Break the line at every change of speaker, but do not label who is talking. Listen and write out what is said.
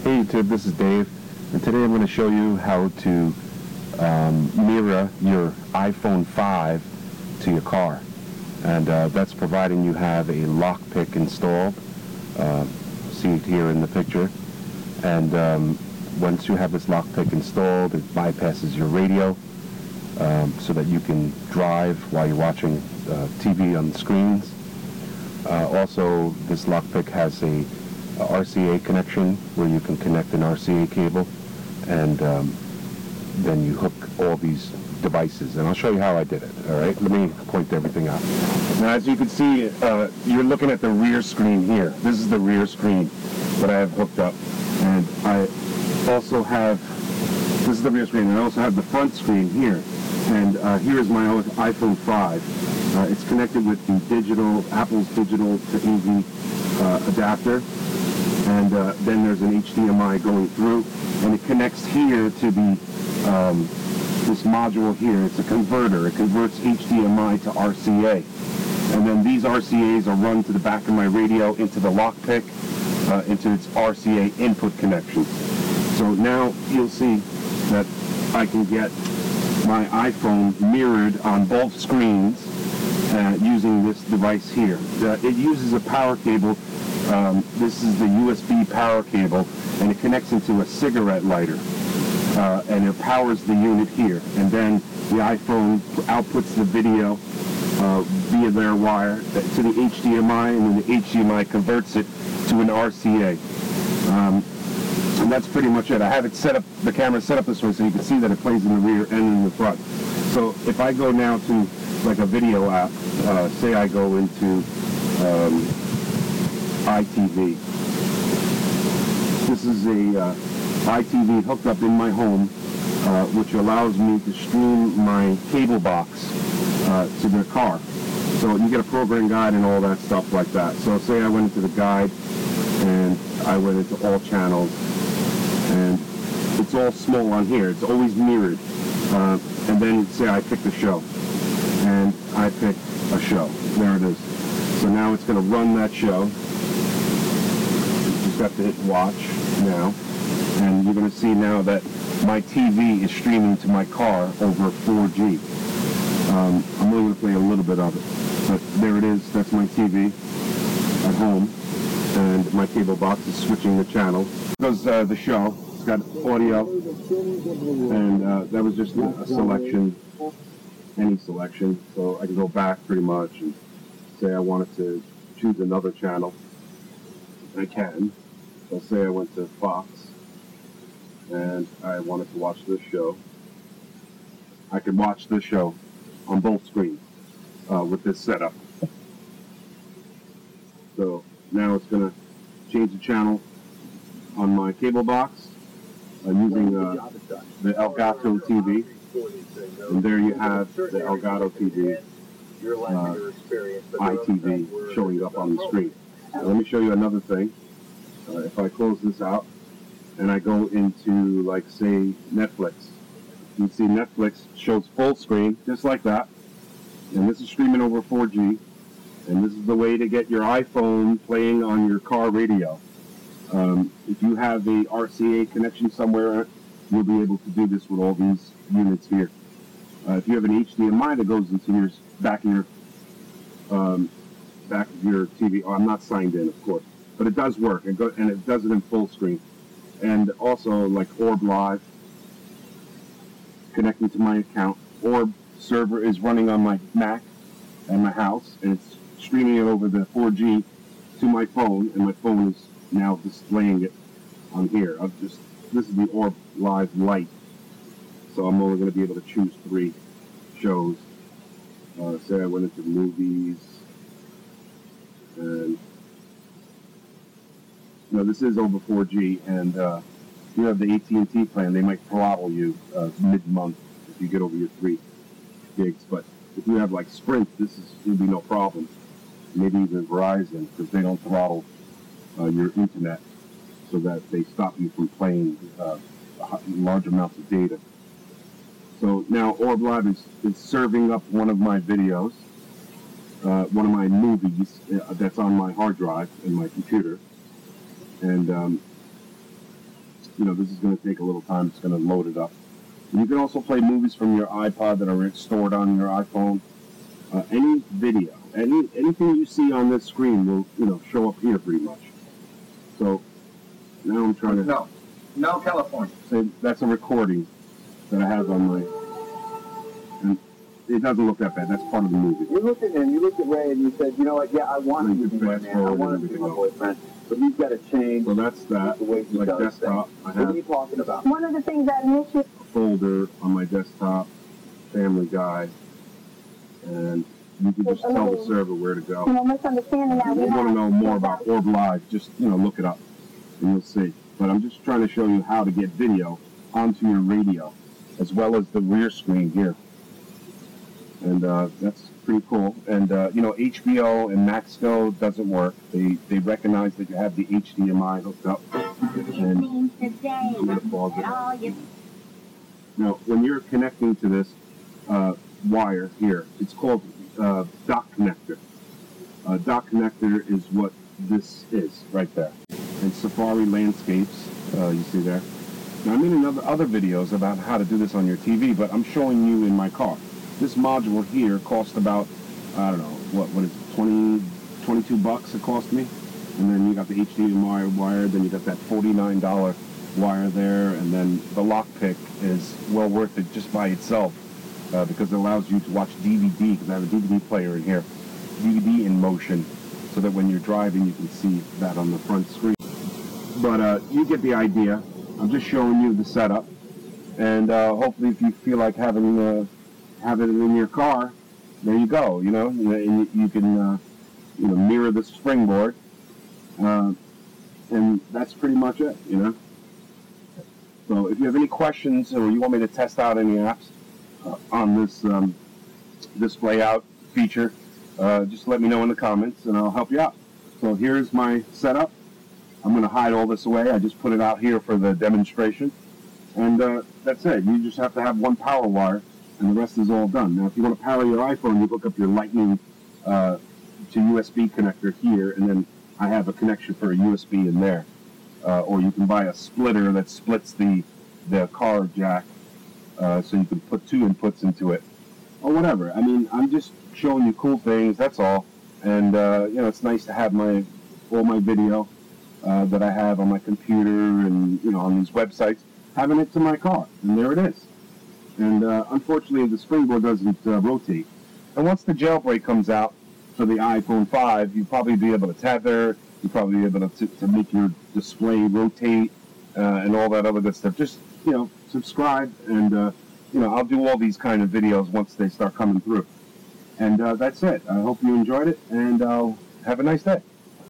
Hey YouTube, this is Dave, and today I'm going to show you how to mirror your iPhone 5 to your car, and that's providing you have a lockpick installed. See it here in the picture, and once you have this lockpick installed, it bypasses your radio so that you can drive while you're watching TV on the screens. Also, this lockpick has a RCA connection where you can connect an RCA cable, and then you hook all these devices, and I'll show you how I did it. Alright, let me point everything out. Now, as you can see, you're looking at the rear screen here. This is the rear screen that I have hooked up, and I also have, this is the rear screen, and I also have the front screen here, and here is my iPhone 5. It's connected with the Apple's digital to AV adapter, and then there's an HDMI going through, and it connects here to the this module here. It's a converter. It converts HDMI to RCA, and then these RCAs are run to the back of my radio into the lockpick, into its RCA input connection. So now you'll see that I can get my iPhone mirrored on both screens using this device here. It uses a power cable. This is the USB power cable, and it connects into a cigarette lighter, and it powers the unit here, and then the iPhone outputs the video via their wire to the HDMI, and then the HDMI converts it to an RCA. And that's pretty much it. I have it set up, the camera set up this way so you can see that it plays in the rear and in the front. So if I go now to like a video app, say I go into iTV. This is a iTV hooked up in my home, which allows me to stream my cable box to the car. So you get a program guide and all that stuff like that. So say I went into the guide and I went into all channels, and it's all small on here. It's always mirrored. And then say I pick the show, and I pick a show. There it is. So now it's going to run that show. You just have to hit watch now, and you're going to see now that my TV is streaming to my car over 4G. I'm only going to play a little bit of it, but there it is. That's my TV at home, and my cable box is switching the channel. Because the show, it's got audio, and that was just a selection, any selection, so I can go back pretty much and say I wanted to choose another channel. I can. So say I went to Fox and I wanted to watch this show. I could watch this show on both screens with this setup. So now it's going to change the channel on my cable box using the Elgato TV. And there you have the Elgato TV, iTV showing up on the screen. Now let me show you another thing. If I close this out and I go into, like, say, Netflix, you can see Netflix shows full screen, just like that. And this is streaming over 4G. And this is the way to get your iPhone playing on your car radio. If you have a RCA connection somewhere, you'll be able to do this with all these units here. If you have an HDMI that goes into your back of your TV, I'm not signed in, of course, but it does work, and it does it in full screen. And also, like Orb Live, connecting to my account. Orb server is running on my Mac and my house, and it's streaming it over the 4G to my phone, and my phone is now displaying it on here. This is the Orb Live Lite, so I'm only going to be able to choose 3 shows. Say I went into movies, and this is over 4G, and if you have the AT&T plan, they might throttle you mid-month if you get over your 3 gigs. But if you have like Sprint, will be no problem. Maybe even Verizon, because they don't throttle your internet so that they stop you from playing large amounts of data. So now Orb Live is serving up one of my videos, one of my movies that's on my hard drive in my computer, and this is going to take a little time. It's going to load it up. And you can also play movies from your iPod that are stored on your iPhone. Any video, anything you see on this screen will, show up here pretty much. So now I'm trying to...
No, California.
Say that's a recording that I have on my... And it doesn't look that bad. That's part of the movie.
You looked at him, you looked at Ray, and you said, you know what, yeah, I want him to be my man. I want him to be my boyfriend. But he's got to change.
So that's that.
The way he
like
does
desktop.
things.
I
What
have
are you talking about?
One of the things I miss you.
a folder on my desktop, Family Guy, and you can just tell the server where to go.
Misunderstanding that
If you want to know more about Orb Live, just look it up, and you'll see. But I'm just trying to show you how to get video onto your radio, as well as the rear screen here. And that's pretty cool. And HBO and MaxGo doesn't work. They recognize that you have the HDMI hooked up. And I'm going to pause it. Now, when you're connecting to this wire here, it's called dock connector. Dock connector is what this is right there. And Safari Landscapes, you see there. Now, I made other videos about how to do this on your TV, but I'm showing you in my car. This module here cost about, I don't know, what is it, 22 bucks it cost me? And then you got the HDMI wire, then you got that $49 wire there, and then the lockpick is well worth it just by itself because it allows you to watch DVD, because I have a DVD player in here, DVD in motion, so that when you're driving you can see that on the front screen. But you get the idea. I'm just showing you the setup, and hopefully if you feel like having it in your car, there you go, and you can mirror the springboard, and that's pretty much it, So if you have any questions or you want me to test out any apps on this display out feature, just let me know in the comments and I'll help you out. So here's my setup. I'm going to hide all this away. I just put it out here for the demonstration. And that's it. You just have to have one power wire, and the rest is all done. Now, if you want to power your iPhone, you hook up your Lightning to USB connector here, and then I have a connection for a USB in there. Or you can buy a splitter that splits the car jack, so you can put two inputs into it, or whatever. I mean, I'm just showing you cool things. That's all. And it's nice to have all my video that I have on my computer and on these websites, having it to my car, and there it is. And unfortunately, the springboard doesn't rotate. And once the jailbreak comes out for the iPhone 5, you'll probably be able to tether. You'll probably be able to make your display rotate and all that other good stuff. Just subscribe, and I'll do all these kind of videos once they start coming through. And that's it. I hope you enjoyed it, and have a nice day.